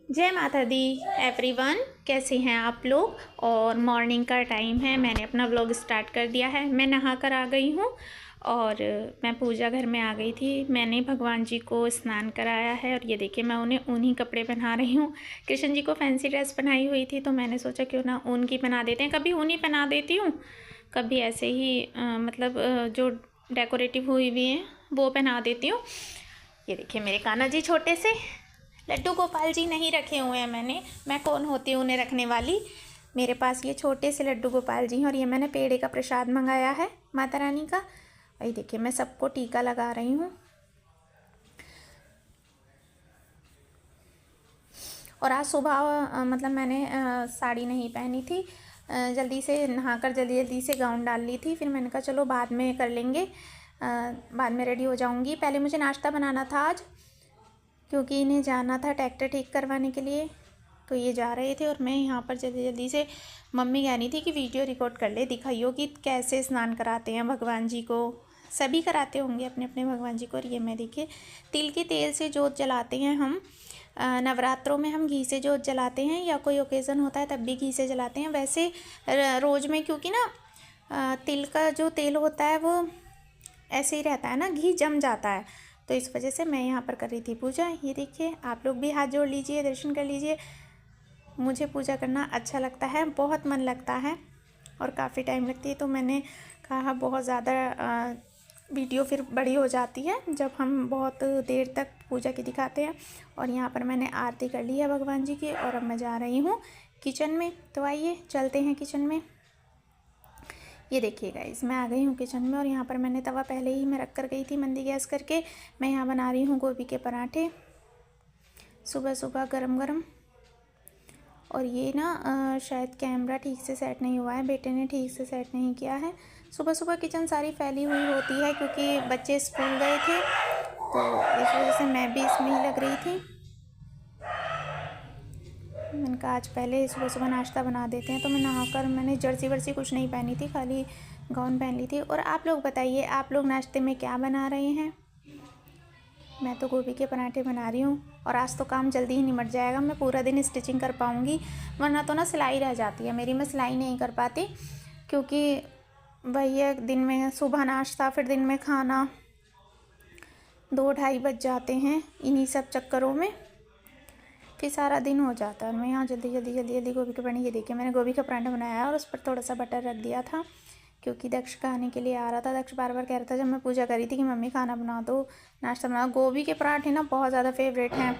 जय माता दी एवरीवन, कैसे हैं आप लोग। और मॉर्निंग का टाइम है, मैंने अपना व्लॉग स्टार्ट कर दिया है। मैं नहा कर आ गई हूँ और मैं पूजा घर में आ गई थी। मैंने भगवान जी को स्नान कराया है और ये देखिए मैं उन्हें ऊनी कपड़े पहना रही हूँ। कृष्ण जी को फैंसी ड्रेस बनाई हुई थी तो मैंने सोचा क्यों ना ऊन की पहना देते हैं। कभी ऊनी पहना देती हूँ, कभी ऐसे ही जो डेकोरेटिव हुई हुई हैं वो पहना देती हूँ। ये देखिए मेरे कान्हा जी छोटे से लड्डू गोपाल जी नहीं रखे हुए हैं मैंने। मैं कौन होती हूँ उन्हें रखने वाली। मेरे पास ये छोटे से लड्डू गोपाल जी हैं और ये मैंने पेड़े का प्रसाद मंगाया है माता रानी का। और ये देखिए मैं सबको टीका लगा रही हूँ। और आज सुबह मैंने साड़ी नहीं पहनी थी, जल्दी से नहाकर जल्दी जल्दी से गाउन डाल ली थी। फिर मैंने कहा चलो बाद में कर लेंगे, बाद में रेडी हो जाऊँगी। पहले मुझे नाश्ता बनाना था आज, क्योंकि इन्हें जाना था ट्रैक्टर ठीक करवाने के लिए। तो ये जा रहे थे और मैं यहाँ पर जल्दी जल्दी से, मम्मी कह रही थी कि वीडियो रिकॉर्ड कर ले, दिखाइयो कि कैसे स्नान कराते हैं भगवान जी को। सभी कराते होंगे अपने अपने भगवान जी को। और ये मैं देखिए तिल के तेल से जोत जलाते हैं हम। नवरात्रों में हम घी से जोत जलाते हैं, या कोई ओकेज़न होता है तब भी घी से जलाते हैं। वैसे रोज़ में, क्योंकि ना तिल का जो तेल होता है वो ऐसे ही रहता है ना, घी जम जाता है, तो इस वजह से मैं यहाँ पर कर रही थी पूजा। ये देखिए आप लोग भी हाथ जोड़ लीजिए, दर्शन कर लीजिए। मुझे पूजा करना अच्छा लगता है, बहुत मन लगता है और काफ़ी टाइम लगती है। तो मैंने कहा बहुत ज़्यादा वीडियो फिर बड़ी हो जाती है जब हम बहुत देर तक पूजा की दिखाते हैं। और यहाँ पर मैंने आरती कर ली है भगवान जी की और अब मैं जा रही हूँ किचन में। तो आइए चलते हैं किचन में। ये देखिए गाइस मैं आ गई हूँ किचन में और यहाँ पर मैंने तवा पहले ही मैं रख कर गई थी मंदी गैस करके। मैं यहाँ बना रही हूँ गोभी के पराठे, सुबह सुबह गरम गरम। और ये ना शायद कैमरा ठीक से सेट नहीं हुआ है, बेटे ने ठीक से सेट नहीं किया है। सुबह सुबह किचन सारी फैली हुई होती है क्योंकि बच्चे स्कूल गए थे, तो इस वजह से मैं भी इसमें ही लग रही थी। मैंने कहा आज पहले सुबह सुबह नाश्ता बना देते हैं। तो मैं नहाकर, मैंने जर्सी वर्सी कुछ नहीं पहनी थी, खाली गाउन पहन ली थी। और आप लोग बताइए आप लोग नाश्ते में क्या बना रहे हैं। मैं तो गोभी के पराठे बना रही हूँ और आज तो काम जल्दी ही निमट जाएगा। मैं पूरा दिन स्टिचिंग कर पाऊँगी, वरना तो ना सिलाई रह जाती है मेरी। मैं सिलाई नहीं कर पाती क्योंकि वही है, दिन में सुबह नाश्ता, फिर दिन में खाना, 2-2:30 बज जाते हैं इन्हीं सब चक्करों में, फिर सारा दिन हो जाता है। और मैं यहाँ जल्दी जल्दी जल्दी जल्दी गोभी के पराठे, ये देखिए मैंने गोभी का पराठा बनाया है और उस पर थोड़ा सा बटर रख दिया था क्योंकि दक्ष खाने के लिए आ रहा था। दक्ष बार बार कह रहा था जब मैं पूजा करी थी कि मम्मी खाना बना दो, नाश्ता बना दो। गोभी के पराठे ना बहुत ज़्यादा फेवरेट हैं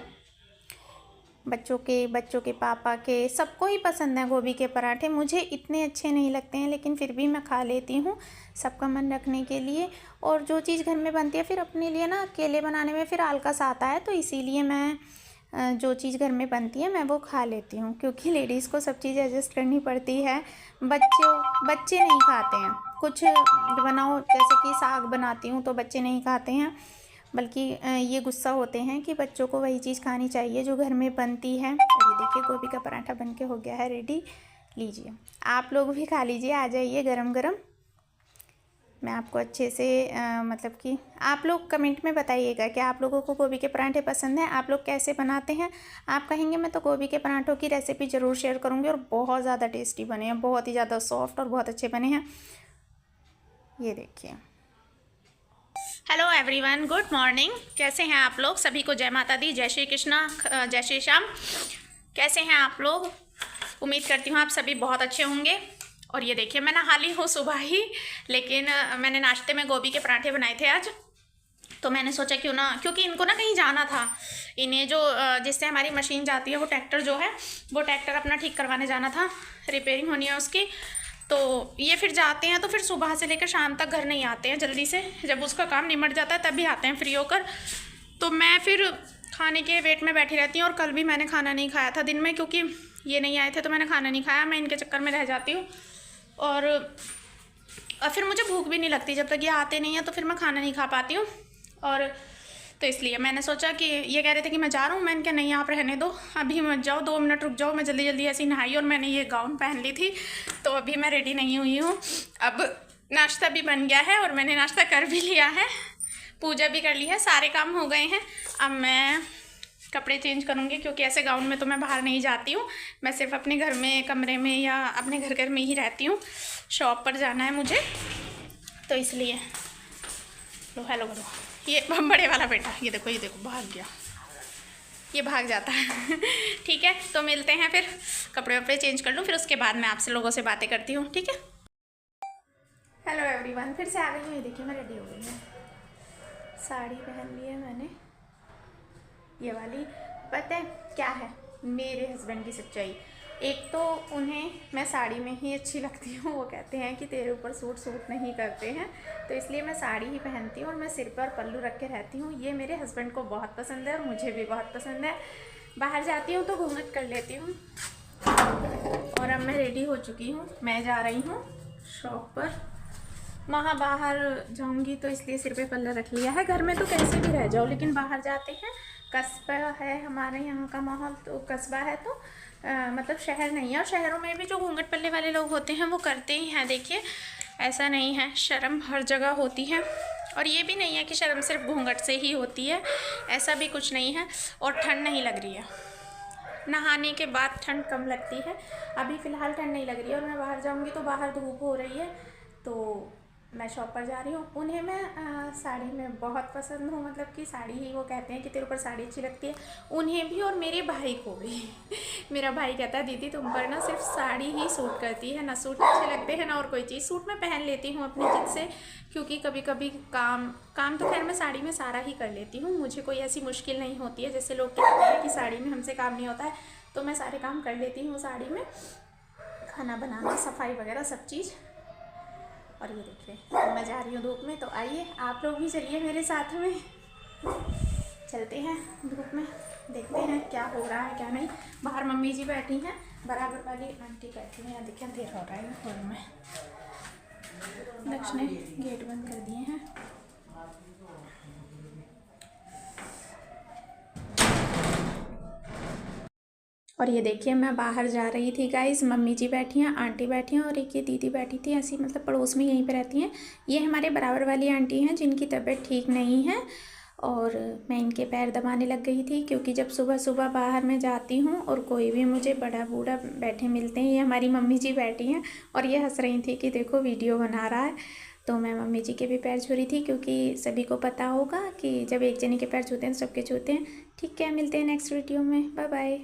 बच्चों के पापा के, सबको ही पसंद है गोभी के पराठे। मुझे इतने अच्छे नहीं लगते हैं लेकिन फिर भी मैं खा लेती हूँ सबका मन रखने के लिए। और जो चीज़ घर में बनती है फिर अपने लिए ना अकेले बनाने में फिर आलस आता है, तो इसीलिए मैं जो चीज़ घर में बनती है मैं वो खा लेती हूँ, क्योंकि लेडीज़ को सब चीज़ एडजस्ट करनी पड़ती है। बच्चे नहीं खाते हैं कुछ बनाओ, जैसे कि साग बनाती हूँ तो बच्चे नहीं खाते हैं, बल्कि ये गुस्सा होते हैं कि बच्चों को वही चीज़ खानी चाहिए जो घर में बनती है। और ये देखिए गोभी का पराठा बन के हो गया है रेडी। लीजिए आप लोग भी खा लीजिए, आ जाइए गरम गरम। मैं आपको अच्छे से कि आप लोग कमेंट में बताइएगा कि आप लोगों को गोभी के पराठे पसंद हैं, आप लोग कैसे बनाते हैं। आप कहेंगे मैं तो गोभी के पराठों की रेसिपी ज़रूर शेयर करूँगी। और बहुत ज़्यादा टेस्टी बने हैं, बहुत ही ज़्यादा सॉफ्ट और बहुत अच्छे बने हैं। ये देखिए। Hello everyone, good morning. कैसे हैं आप लोग। सभी को जय माता दी, जय श्री कृष्णा, जय श्री श्याम। कैसे हैं आप लोग। उम्मीद करती हूँ आप सभी बहुत अच्छे होंगे। और ये देखिए मैं नहा ली हूँ सुबह ही, लेकिन मैंने नाश्ते में गोभी के पराठे बनाए थे आज। तो मैंने सोचा क्यों ना, क्योंकि इनको ना कहीं जाना था, इन्हें जो जिससे हमारी मशीन जाती है वो ट्रैक्टर जो है वो ट्रैक्टर अपना ठीक करवाने जाना था, रिपेयरिंग होनी है उसकी। तो ये फिर जाते हैं तो फिर सुबह से लेकर शाम तक घर नहीं आते हैं जल्दी से, जब उसका काम निमट जाता है तभी आते हैं फ्री होकर। तो मैं फिर खाने के वेट में बैठी रहती हूँ। और कल भी मैंने खाना नहीं खाया था दिन में, क्योंकि ये नहीं आए थे तो मैंने खाना नहीं खाया। मैं इनके चक्कर में रह जाती हूँ और फिर मुझे भूख भी नहीं लगती जब तक ये आते नहीं हैं, तो फिर मैं खाना नहीं खा पाती हूँ। और तो इसलिए मैंने सोचा कि ये कह रहे थे कि मैं जा रहा हूँ, मैंने कहा नहीं आप रहने दो, अभी मत जाओ, 2 मिनट रुक जाओ। मैं जल्दी जल्दी ऐसी नहाई और मैंने ये गाउन पहन ली थी, तो अभी मैं रेडी नहीं हुई हूँ। अब नाश्ता भी बन गया है और मैंने नाश्ता कर भी लिया है, पूजा भी कर ली है, सारे काम हो गए हैं। अब मैं कपड़े चेंज करूँगी, क्योंकि ऐसे गाउन में तो मैं बाहर नहीं जाती हूँ। मैं सिर्फ अपने घर में, कमरे में या अपने घर में ही रहती हूँ। शॉप पर जाना है मुझे, तो इसलिए। लो हेलो करो। ये बड़े वाला बेटा, ये देखो भाग गया, ये भाग जाता है। ठीक है, तो मिलते हैं फिर। कपड़े वपड़े चेंज कर लूँ, फिर उसके बाद मैं आपसे लोगों से बातें करती हूँ। ठीक है। हेलो एवरीवन, फिर से आ गई हूँ। ये देखिए मैं रेडी हो गई हूँ, साड़ी पहन ली है मैंने, ये वाली। पता है क्या है मेरे हस्बैंड की सच्चाई? एक तो उन्हें मैं साड़ी में ही अच्छी लगती हूँ। वो कहते हैं कि तेरे ऊपर सूट नहीं करते हैं, तो इसलिए मैं साड़ी ही पहनती हूँ और मैं सिर पर पल्लू रख के रहती हूँ। ये मेरे हस्बैंड को बहुत पसंद है और मुझे भी बहुत पसंद है। बाहर जाती हूँ तो घूंघट कर लेती हूँ। और अब मैं रेडी हो चुकी हूँ, मैं जा रही हूँ शॉप पर। वहाँ बाहर जाऊँगी तो इसलिए सिर पे पल्ला रख लिया है। घर में तो कैसे भी रह जाओ, लेकिन बाहर जाते हैं, कस्बा है हमारे यहाँ का माहौल, तो कस्बा है तो मतलब शहर नहीं है। और शहरों में भी जो घूंघट पल्ले वाले लोग होते हैं वो करते ही हैं। देखिए ऐसा नहीं है, शर्म हर जगह होती है। और ये भी नहीं है कि शर्म सिर्फ घूंघट से ही होती है, ऐसा भी कुछ नहीं है। और ठंड नहीं लग रही है, नहाने के बाद ठंड कम लगती है। अभी फ़िलहाल ठंड नहीं लग रही है। और मैं बाहर जाऊंगी तो बाहर धूप हो रही है, तो मैं शॉप पर जा रही हूँ। उन्हें मैं साड़ी में बहुत पसंद हूँ, मतलब कि साड़ी ही वो कहते हैं कि तेरे ऊपर साड़ी अच्छी लगती है, उन्हें भी और मेरे भाई को भी। मेरा भाई कहता है दीदी तुम पर ना सिर्फ साड़ी ही सूट करती है, ना सूट अच्छे लगते हैं ना और कोई चीज़। सूट मैं पहन लेती हूँ अपनी जिद से, क्योंकि कभी कभी काम तो खैर मैं साड़ी में सारा ही कर लेती हूँ। मुझे कोई ऐसी मुश्किल नहीं होती है जैसे लोग कहते हैं कि साड़ी में हमसे काम नहीं होता है, तो मैं सारे काम कर लेती हूँ साड़ी में, खाना बनाना, सफाई वगैरह सब चीज़। और ये देखिए मैं जा रही हूँ धूप में, तो आइए आप लोग भी चलिए मेरे साथ में, चलते हैं धूप में, देखते हैं क्या हो रहा है क्या नहीं। बाहर मम्मी जी बैठी हैं, बराबर वाली आंटी बैठी हैं। देखिए अंधेरा हो रहा है हॉल में, दक्ष ने गेट बंद कर दिए हैं। और ये देखिए मैं बाहर जा रही थी गाइस, मम्मी जी बैठी हैं, आंटी बैठी हैं और एक ये दीदी बैठी थी, ऐसी मतलब पड़ोस में यहीं पे रहती हैं। ये हमारे बराबर वाली आंटी हैं जिनकी तबीयत ठीक नहीं है, और मैं इनके पैर दबाने लग गई थी, क्योंकि जब सुबह सुबह बाहर मैं जाती हूँ और कोई भी मुझे बड़ा बूढ़ा बैठे मिलते हैं। ये हमारी मम्मी जी बैठी हैं और ये हंस रही थी कि देखो वीडियो बना रहा है, तो मैं मम्मी जी के भी पैर छू रही थी, क्योंकि सभी को पता होगा कि जब एक जने के पैर छूते हैं तो सबके छूते हैं। ठीक है, मिलते हैं नेक्स्ट वीडियो में, बाय बाय।